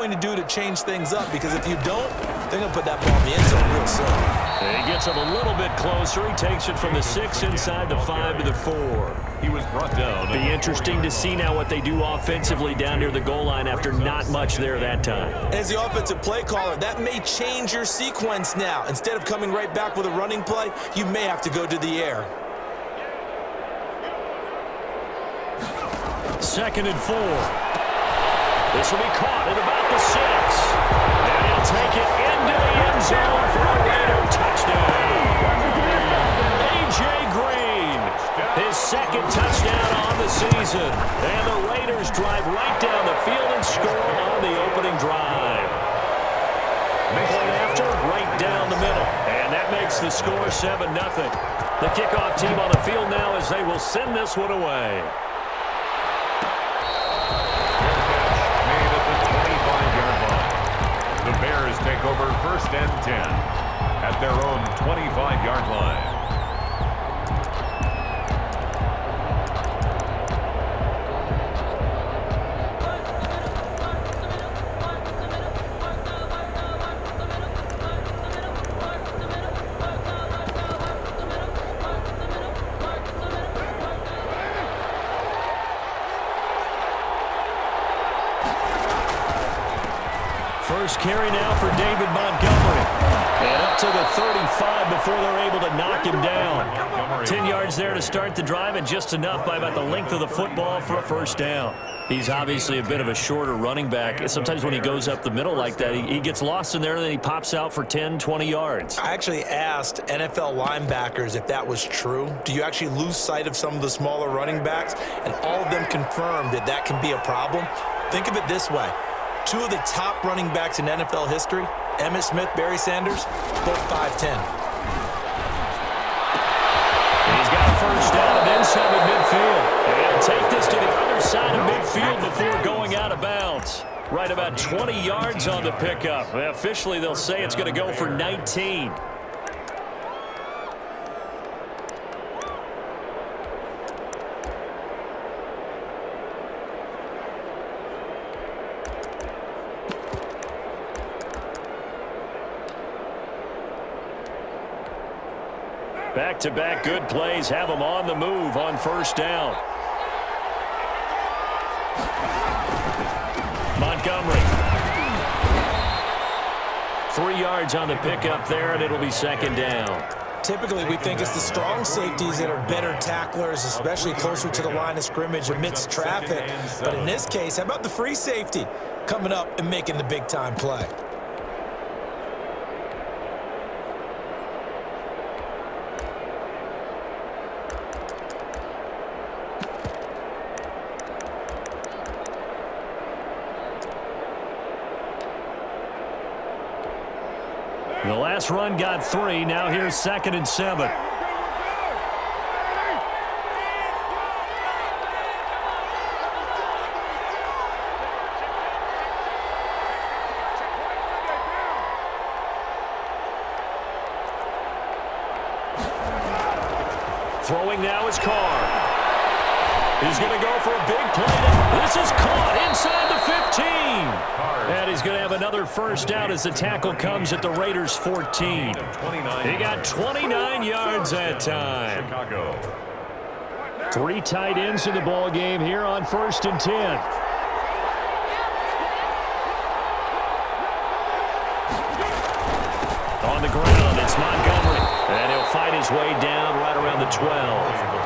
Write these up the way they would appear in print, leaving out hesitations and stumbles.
going to do to change things up, because if you don't, they're going to put that ball in the end zone real soon. He gets him a little bit closer. He takes it from the 6 inside the 5 to the 4. He was brought down. Be interesting to see now what they do offensively down near the goal line after not much there that time. As the offensive play caller, that may change your sequence now. Instead of coming right back with a running play, you may have to go to the air. 2nd and 4. This will be caught at about the 6. And he'll take it into the end zone for a Raider touchdown. A.J. Green, his 2nd touchdown on the season. And the Raiders drive right down the field and score on the opening drive. Point after, right down the middle. And that makes the score 7-0. The kickoff team on the field now as they will send this one away. The Bears take over 1st and 10 at their own 25-yard line. First carry now for David Montgomery. And up to the 35 before they're able to knock him down. 10 yards there to start the drive, and just enough by about the length of the football for a first down. He's obviously a bit of a shorter running back. Sometimes when he goes up the middle like that, he gets lost in there, and then he pops out for 10, 20 yards. I actually asked NFL linebackers if that was true. Do you actually lose sight of some of the smaller running backs? And all of them confirmed that that can be a problem. Think of it this way. 2 of the top running backs in NFL history, Emmitt Smith, Barry Sanders, both 5'10". He's got a first down and inside of midfield. And he'll take this to the other side of midfield before going out of bounds. Right about 20 yards on the pickup. Officially, they'll say it's going to go for 19. Back-to-back good plays have them on the move on first down. Montgomery. 3 yards on the pickup there, and it'll be 2nd down. Typically, we think it's the strong safeties that are better tacklers, especially closer to the line of scrimmage amidst traffic. But in this case, how about the free safety coming up and making the big-time play? The last run got 3. Now here's 2nd and 7. Throwing now is Carr. He's going to go for a big play. This is caught inside the 15. And he's going to have another first down as the tackle comes at the Raiders' 14. He got 29 yards that time. 3 tight ends in the ball game here on 1st and 10. On the ground, it's Montgomery. And he'll fight his way down right around the 12.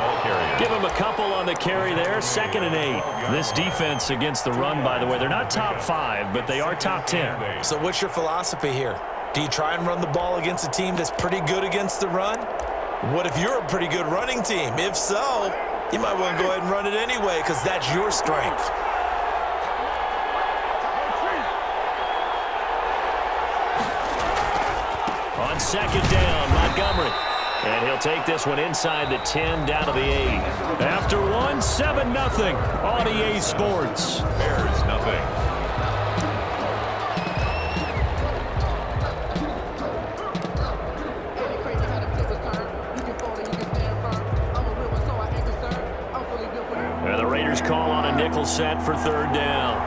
Give him a couple on the carry there. 2nd and 8. This defense against the run, by the way, they're not top 5, but they are top 10. So what's your philosophy here? Do you try and run the ball against a team that's pretty good against the run? What if you're a pretty good running team? If so, you might want to go ahead and run it anyway, because that's your strength. On 2nd down, Montgomery. And he'll take this one inside the 10, down to the 8. After one, 7-0 on EA Sports. Bears nothing. And the Raiders call on a nickel set for 3rd down.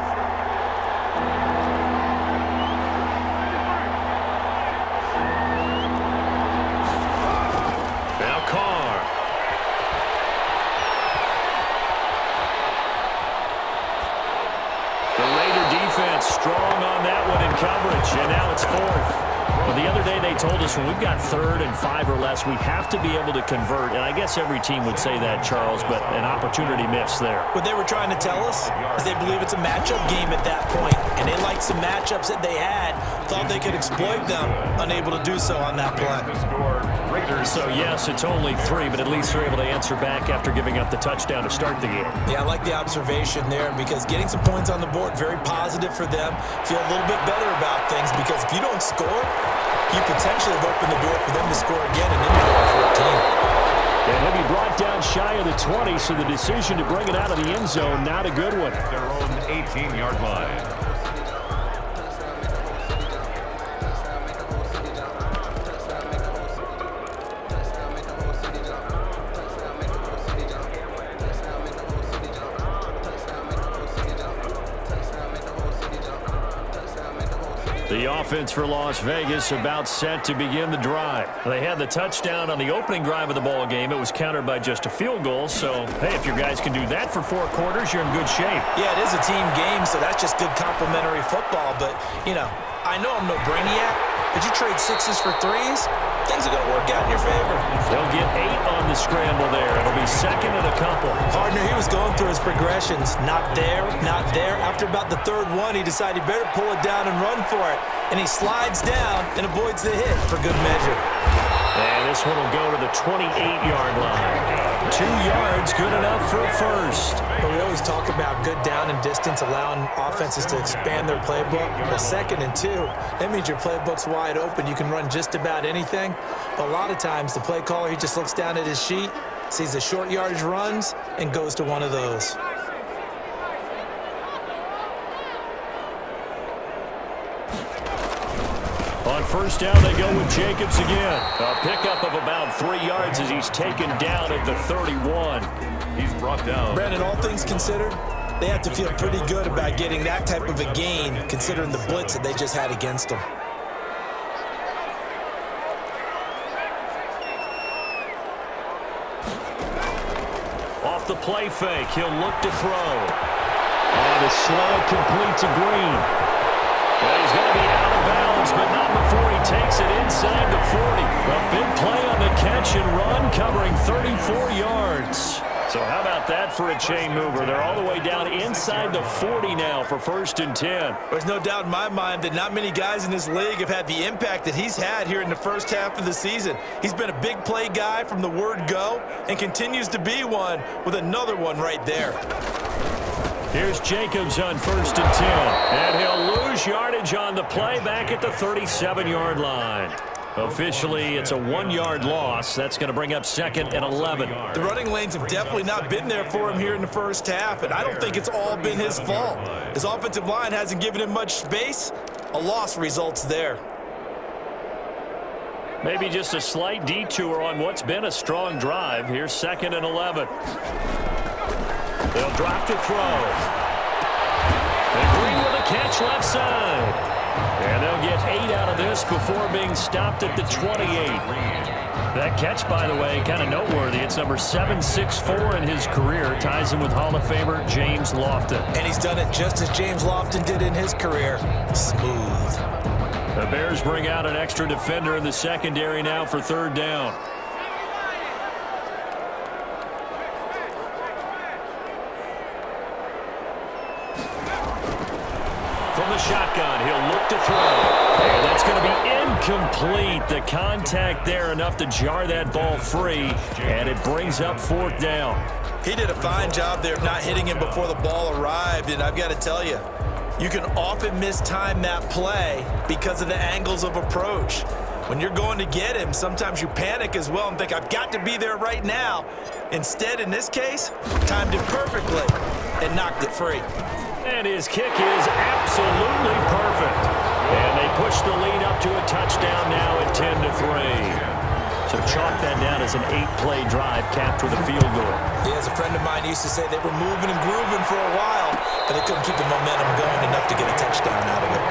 Yesterday they told us when we've got 3rd and 5 or less, we have to be able to convert. And I guess every team would say that, Charles, but an opportunity missed there. What they were trying to tell us is they believe it's a matchup game at that point, and they liked some matchups that they had, thought they could exploit them, unable to do so on that play. So, yes, it's only 3, but at least they're able to answer back after giving up the touchdown to start the game. Yeah, I like the observation there because getting some points on the board, very positive for them. Feel a little bit better about things because if you don't score, you potentially have opened the door for them to score again and into the 14. And he'll be brought down shy of the 20, so the decision to bring it out of the end zone, not a good one. Their own 18-yard line. The offense for Las Vegas about set to begin the drive. They had the touchdown on the opening drive of the ball game. It was countered by just a field goal. So, hey, if your guys can do that for 4 quarters, you're in good shape. Yeah, it is a team game, so that's just good complementary football. But, you know, I know I'm no brainiac, but you trade 6s for 3s, things are going to work out in your favor. They'll get 8 on the scramble there. It'll be 2nd and a couple. Partner, he was going through his progressions. Not there, not there. After about the 3rd one, he decided he better pull it down and run for it. And he slides down and avoids the hit for good measure. And this one will go to the 28-yard line. 2 yards, good enough for a first. But we always talk about good down and distance, allowing offenses to expand their playbook. Well, 2nd and 2, that means your playbook's wide open. You can run just about anything. But a lot of times, the play caller, he just looks down at his sheet, sees the short yardage runs, and goes to one of those. On first down, they go with Jacobs again. A pickup of about 3 yards as he's taken down at the 31. He's brought down. Brandon, all things considered, they have to feel pretty good about getting that type of a gain, considering the blitz that they just had against them. Off the play fake, he'll look to throw. And a slide complete to Green. Well, he's going to be out of bounds, but not before he takes it inside the 40. A big play on the catch and run, covering 34 yards. So how about that for a chain mover? They're all the way down inside the 40 now for 1st and 10. There's no doubt in my mind that not many guys in this league have had the impact that he's had here in the first half of the season. He's been a big play guy from the word go and continues to be one with another one right there. Here's Jacobs on 1st and 10. And he'll lose yardage on the play back at the 37-yard line. Officially, it's a 1-yard loss. That's going to bring up 2nd and 11. The running lanes have definitely not been there for him here in the first half, and I don't think it's all been his fault. His offensive line hasn't given him much space. A loss results there. Maybe just a slight detour on what's been a strong drive. Here's 2nd and 11. They'll drop to throw. And Green with a catch left side. And they'll get 8 out of this before being stopped at the 28. That catch, by the way, kind of noteworthy. It's number 764 in his career. Ties him with Hall of Famer James Lofton. And he's done it just as James Lofton did in his career. Smooth. The Bears bring out an extra defender in the secondary now for 3rd down. From the shotgun, he'll look to throw. And that's going to be incomplete. The contact there enough to jar that ball free. And it brings up 4th down. He did a fine job there of not hitting him before the ball arrived. And I've got to tell you, you can often mistime that play because of the angles of approach. When you're going to get him, sometimes you panic as well and think, I've got to be there right now. Instead, in this case, timed it perfectly and knocked it free. And his kick is absolutely perfect. And they push the lead up to a touchdown now at 10-3. So chalk that down as an 8-play drive capped with a field goal. Yeah, as a friend of mine used to say, they were moving and grooving for a while, but they couldn't keep the momentum going enough to get a touchdown out of it.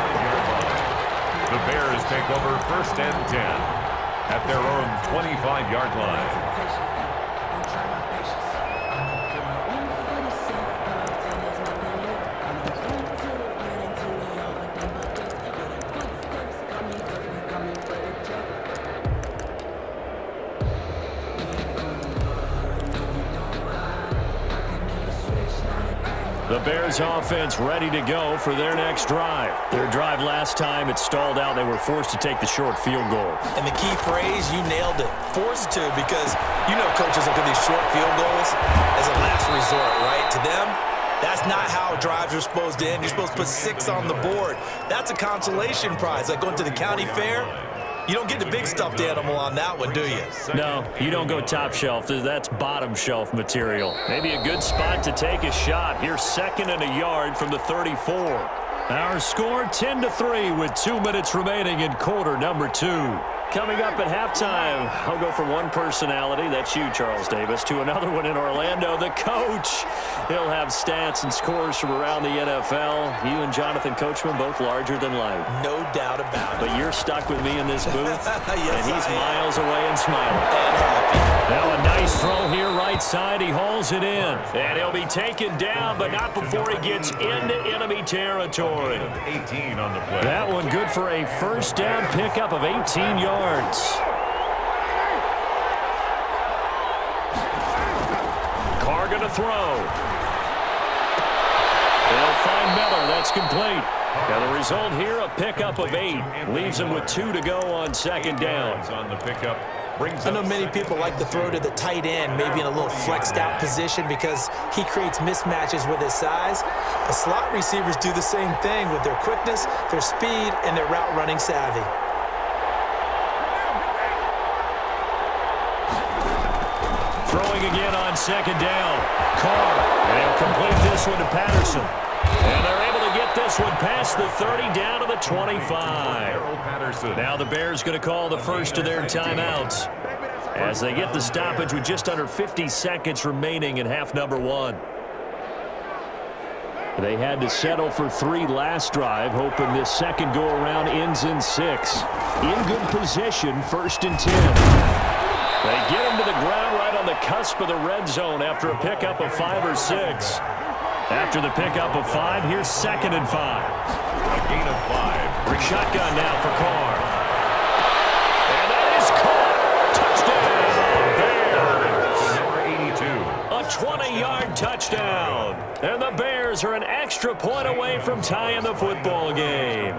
The Bears take over 1st and 10 at their own 25-yard line. The Bears offense ready to go for their next drive. Their drive last time, it stalled out. They were forced to take the short field goal. And the key phrase, you nailed it. Forced to, because you know coaches look at these short field goals as a last resort, right? To them, that's not how drives are supposed to end. You're supposed to put 6 on the board. That's a consolation prize, like going to the county fair. You don't get the big stuffed animal on that one, do you? No, you don't go top shelf. That's bottom shelf material. Maybe a good spot to take a shot. Here's 2nd and a yard from the 34. Our score 10-3 with 2 minutes remaining in quarter number 2. Coming up at halftime, I'll go from one personality, that's you, Charles Davis, to another one in Orlando, the coach. He'll have stats and scores from around the NFL. You and Jonathan Coachman, both larger than life. No doubt about it. But you're stuck with me in this booth, Yes, and he's I am. miles away and smiling. And happy. Now a nice throw here right side. He hauls it in. And he'll be taken down, but not before he gets into enemy territory. 18 on the play. That one good for a first down pickup of 18 yards. Carr going to throw. They'll find Miller. That's complete. Now the result here, a pickup of 8. Leaves him with 2 to go on 2nd down. On the pickup. I know many people like to throw to the tight end, maybe in a little flexed out position because he creates mismatches with his size. But slot receivers do the same thing with their quickness, their speed, and their route running savvy. Throwing again on 2nd down. Carr, and he'll complete this one to Patterson. And they're able to get this one past the 30 down to the 25. Now the Bears going to call the first of their timeouts as they get the stoppage with just under 50 seconds remaining in half number 1. They had to settle for 3 last drive, hoping this second go-around ends in 6. In good position, 1st and 10. They get him to the ground right on the cusp of the red zone after a pickup of 5 or 6. After the pickup of 5, here's 2nd and 5. A gain of 5. Shotgun now for Carr. And that is caught. Touchdown, Bears. Number 82. A 20-yard touchdown. And the Bears are an extra point away from tying the football game.